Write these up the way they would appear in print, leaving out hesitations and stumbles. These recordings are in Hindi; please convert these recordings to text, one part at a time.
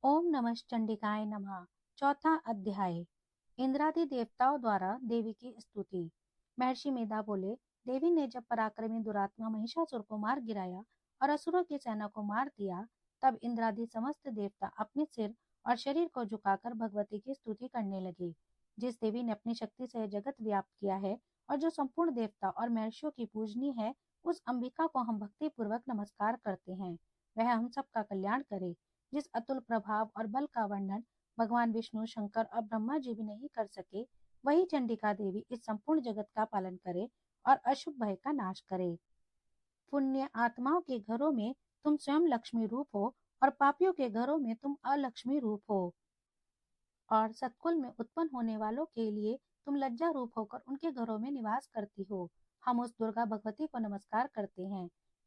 ओम नमः चंडिकाय नमः। चौथा अध्याय। इंद्रादि देवताओं द्वारा देवी की स्तुति। महर्षि मेधा बोले, देवी ने जब पराक्रमी दुरात्मा महिषासुर को मार गिराया और असुरों की सेना को मार दिया, तब इंद्रादि समस्त देवता अपने सिर और शरीर को झुकाकर भगवती की स्तुति करने लगे। जिस देवी ने अपनी शक्ति से जगत व्याप्त किया है और जो संपूर्ण देवता और महर्षियों की पूजनी है, उस अंबिका को हम भक्ति पूर्वक नमस्कार करते हैं। वह हम सबका कल्याण करे। जिस अतुल प्रभाव और बल का वर्णन भगवान विष्णु, शंकर और ब्रह्मा जी भी नहीं कर सके, वही चंडिका देवी इस संपूर्ण जगत का पालन करे और अशुभ भय का नाश करे। पुण्य आत्माओं के घरों में तुम स्वयं लक्ष्मी रूप हो और पापियों के घरों में तुम अलक्ष्मी रूप हो, और सत्कुल में उत्पन्न होने वालों के लिए तुम लज्जा रूप होकर उनके घरों में निवास करती हो। हम उस दुर्गा भगवती को नमस्कार करते हैं।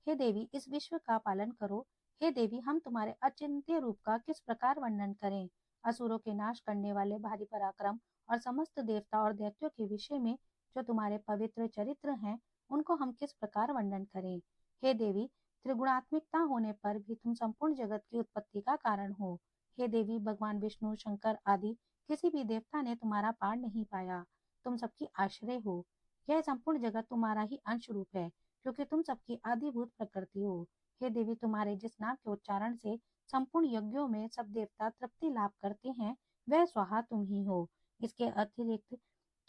हे देवी, इस विश्व का पालन करो। हे देवी, हम तुम्हारे अचिंत्य रूप का किस प्रकार वर्णन करें। असुरों के नाश करने वाले भारी पराक्रम और समस्त देवता और दैत्यों के विषय में जो तुम्हारे पवित्र चरित्र हैं, उनको हम किस प्रकार वर्णन करें। हे देवी, त्रिगुणात्मिकता होने पर भी तुम संपूर्ण जगत की उत्पत्ति का कारण हो। हे देवी, भगवान विष्णु, शंकर आदि किसी भी देवता ने तुम्हारा पार नहीं पाया। तुम सबकी आश्रय हो। यह संपूर्ण जगत तुम्हारा ही अंश रूप है, क्योंकि तुम सबकी आदिभूत प्रकृति हो। हे देवी, तुम्हारे जिस नाम के उच्चारण से संपूर्ण यज्ञों में सब देवता तृप्ति लाभ करते हैं, वह स्वाहा तुम ही हो। इसके अतिरिक्त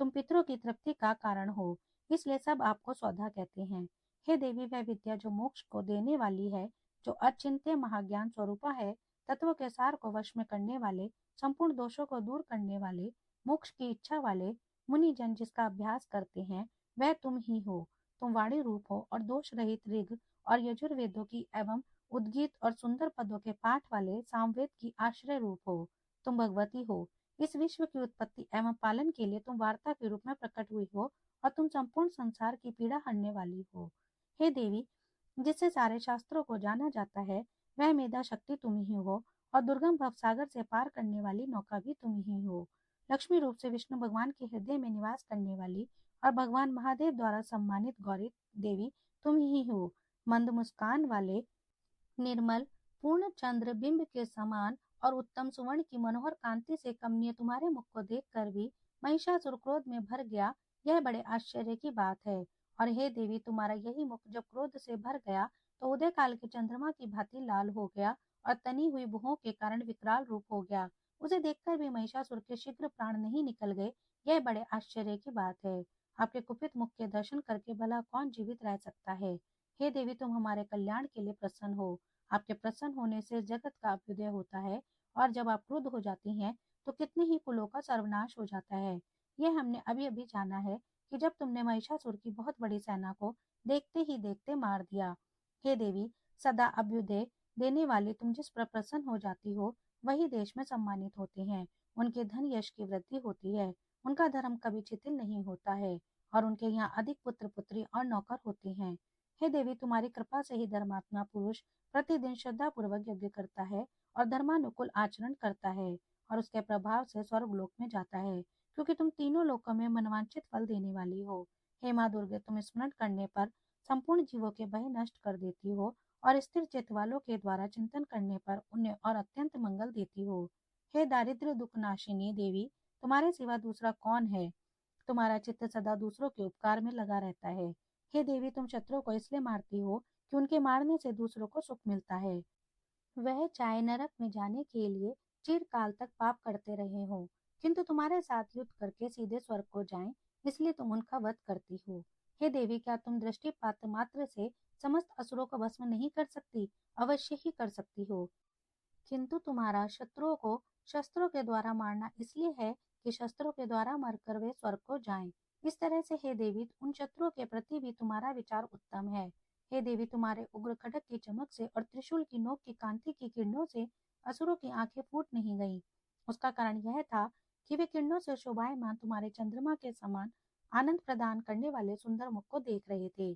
तुम पितरों की तृप्ति का कारण हो, इसलिए सब आपको स्वधा कहते हैं। हे देवी, वह विद्या जो मोक्ष को देने वाली है, जो अचिंत्य महाज्ञान स्वरूपा है, तत्व के सार को वश में करने वाले, संपूर्ण दोषों को दूर करने वाले, मोक्ष की इच्छा वाले मुनि जन जिसका अभ्यास करते हैं, वह तुम ही हो। तुम वाणी रूप हो और दोष रहित ऋग और यजुर्वेदों की एवं उद्गीत और सुंदर पदों के पाठ वाले सामवेद की आश्रय रूप हो। तुम भगवती हो। इस विश्व की उत्पत्ति एवं पालन के लिए तुम वार्ता के रूप में प्रकट हुई हो और तुम संपूर्ण संसार की पीड़ा हरने वाली हो। हे देवी, जिससे सारे शास्त्रों को जाना जाता है, वह मेधा शक्ति तुम ही हो और दुर्गम भवसागर से पार करने वाली नौका भी तुम ही हो। लक्ष्मी रूप से विष्णु भगवान के हृदय में निवास करने वाली और भगवान महादेव द्वारा सम्मानित गौरी देवी तुम ही हो। मंद मुस्कान वाले, निर्मल पूर्ण चंद्र बिंब के समान और उत्तम सुवर्ण की मनोहर कांति से कमनीय तुम्हारे मुख को देखकर भी महिषासुर क्रोध में भर गया, यह बड़े आश्चर्य की बात है। और हे देवी, तुम्हारा यही मुख जब क्रोध से भर गया तो उदय काल के चंद्रमा की भांति लाल हो गया और तनी हुई भुहों के कारण विकराल रूप हो गया। उसे देखकर भी महिषासुर के शीघ्र प्राण नहीं निकल गए, यह बड़े आश्चर्य की बात है। आपके कुपित मुख के दर्शन करके भला कौन जीवित रह सकता है। हे देवी, तुम हमारे कल्याण के लिए प्रसन्न हो। आपके प्रसन्न होने से जगत का अभ्युदय होता है, और जब आप क्रुद्ध हो जाती हैं तो कितने ही कुलों का सर्वनाश हो जाता है। यह हमने अभी अभी जाना है कि जब तुमने महिषासुर की बहुत बड़ी सेना को देखते ही देखते मार दिया। हे देवी, सदा अभ्युदय देने वाली तुम जिस पर प्रसन्न हो जाती हो, वही देश में सम्मानित होते हैं। उनके धन यश की वृद्धि होती है, उनका धर्म कभी शिथिल नहीं होता है, और उनके यहाँ अधिक पुत्र पुत्री और नौकर होते हैं। हे देवी, तुम्हारी कृपा से ही धर्मात्मा पुरुष प्रतिदिन श्रद्धा पूर्वक यज्ञ करता है और धर्मानुकूल आचरण करता है, और उसके प्रभाव से स्वर्ग लोक में जाता है, क्योंकि तुम तीनों लोकों में मनवांछित फल देने वाली हो। हे माँ दुर्गे, तुम स्मरण करने पर संपूर्ण जीवों के भय नष्ट कर देती हो और स्थिर चित्त वालों के द्वारा चिंतन करने पर उन्हें और अत्यंत मंगल देती हो। हे दारिद्र्य दुख नाशिनी देवी, तुम्हारे सिवा दूसरा कौन है। तुम्हारा चित्त सदा दूसरों के उपकार में लगा रहता है। हे देवी, तुम शत्रुओं को इसलिए मारती हो कि उनके मारने से दूसरों को सुख मिलता है। वह चाहे नरक में जाने के लिए चिरकाल तक पाप करते रहे हो, किंतु तुम्हारे साथ युद्ध करके सीधे स्वर्ग को जाएं, इसलिए तुम उनका वध करती हो। हे देवी, क्या तुम दृष्टिपात मात्र से समस्त असुरों को भस्म नहीं कर सकती? अवश्य ही कर सकती हो, किंतु तुम्हारा शत्रुओं को शस्त्रों के द्वारा मारना इसलिए है कि शस्त्रों के द्वारा मरकर वे स्वर्ग को जाएं। इस तरह से हे देवी, उन शत्रुओं के प्रति भी तुम्हारा विचार उत्तम है। हे देवी, तुम्हारे उग्र खड्ग की चमक से और त्रिशूल की नोक की कांति की किरणों से असुरों की आंखें फूट नहीं गईं। उसका कारण यह था कि वे किरणों से शोभायमान तुम्हारे चंद्रमा के समान आनंद प्रदान करने वाले सुंदर मुख को देख रहे थे।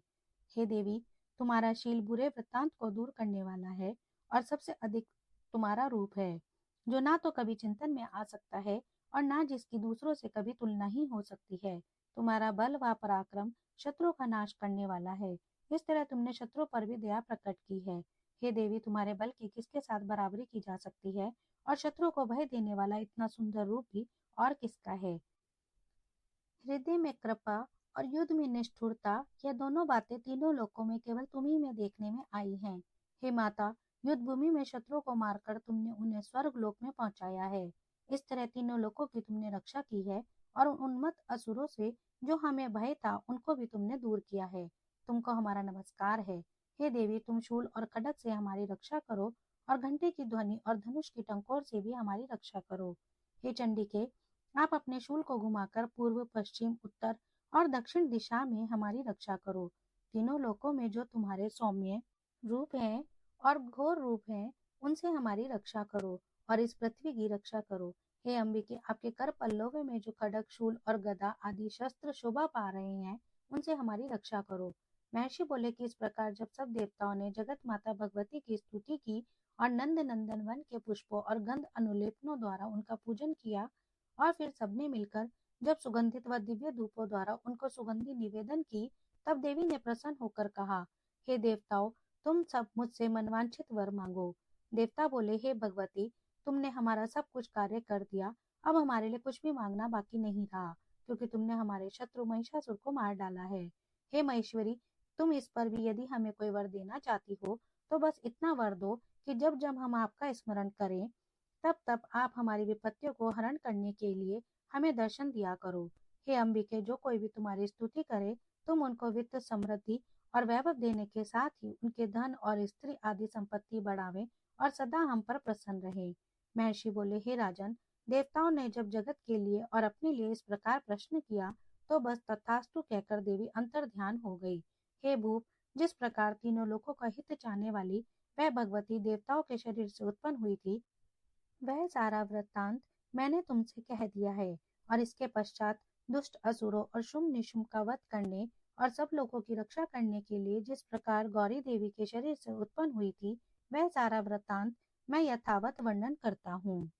हे देवी, तुम्हारा शील बुरे वृत्तांत को दूर करने वाला है, और सबसे अधिक तुम्हारा रूप है, जो ना तो कभी चिंतन में आ सकता है और ना जिसकी दूसरों से कभी तुलना ही हो सकती है। तुम्हारा बल व पराक्रम शत्रुओं का नाश करने वाला है। इस तरह तुमने शत्रुओं पर भी दया प्रकट की है। हे देवी, तुम्हारे बल की किसके साथ बराबरी की जा सकती है, और शत्रु को भय देने वाला इतना सुंदर रूप भी और किसका है। हृदय में कृपा और युद्ध में निष्ठुरता, यह दोनों बातें तीनों लोकों में केवल तुम्ही में देखने में आई हैं। हे माता, युद्ध भूमि में शत्रुओं को मारकर तुमने उन्हें स्वर्ग लोक में पहुंचाया है। इस तरह तीनों लोकों की तुमने रक्षा की है, और उन उन्मत्त असुरों से जो हमें भय था उनको भी तुमने दूर किया है। तुमको हमारा नमस्कार है। हे देवी, तुम शूल और खड्ग से हमारी रक्षा करो, और घंटे की ध्वनि और धनुष की टंकोर से भी हमारी रक्षा करो। हे चंडिके, आप अपने शूल को घुमाकर पूर्व, पश्चिम, उत्तर और दक्षिण दिशा में हमारी रक्षा करो। तीनों लोकों में जो तुम्हारे सौम्य रूप हैं और घोर रूप हैं, उनसे हमारी रक्षा करो, और इस पृथ्वी की रक्षा करो। हे अंबिके, आपके कर पल्लवों में जो खड्ग, शूल और गदा आदि शस्त्र शोभा पा रहे हैं, उनसे हमारी रक्षा करो। महर्षि बोले कि इस प्रकार जब सब देवताओं ने जगत माता भगवती की स्तुति की और नंद नंदन वन के पुष्पों और गंध अनुलेपनों द्वारा उनका पूजन किया, और फिर सबने मिलकर जब सुगंधित व दिव्य धूपों द्वारा उनको सुगंधि निवेदन की, तब देवी ने प्रसन्न होकर कहा, हे देवताओं, तुम सब मुझसे मनवांछित वर मांगो। देवता बोले, हे भगवती, तुमने हमारा सब कुछ कार्य कर दिया, अब हमारे लिए कुछ भी मांगना बाकी नहीं रहा, क्योंकि तुमने हमारे शत्रु महिषासुर को मार डाला है। हे महेश्वरी, तुम इस पर भी यदि हमें कोई वर देना चाहती हो, तो बस इतना वर दो कि जब जब हम आपका स्मरण करें, तब तब आप हमारी विपत्तियों को हरण करने के लिए हमें दर्शन दिया करो। हे अंबिके, जो कोई भी तुम्हारी स्तुति करे, तुम उनको वित्त, समृद्धि और वैभव देने के साथ ही उनके धन और स्त्री आदि संपत्ति बढ़ावे, और सदा हम पर प्रसन्न रहे। महर्षि बोले, हे राजन, देवताओं ने जब जगत के लिए और अपने लिए इस प्रकार प्रश्न किया, तो बस तथास्तु कहकर देवी अंतर ध्यान हो गई। हे भूप, जिस प्रकार तीनों लोगों का हित चाहने वाली वह भगवती देवताओं के शरीर से उत्पन्न हुई थी, वह सारा वृत्तांत मैंने तुमसे कह दिया है। और इसके पश्चात दुष्ट असुरों और शुंभ निशुंभ का वध करने और सब लोगों की रक्षा करने के लिए जिस प्रकार गौरी देवी के शरीर से उत्पन्न हुई थी, वह सारा वृत्तांत मैं यथावत वर्णन करता हूँ।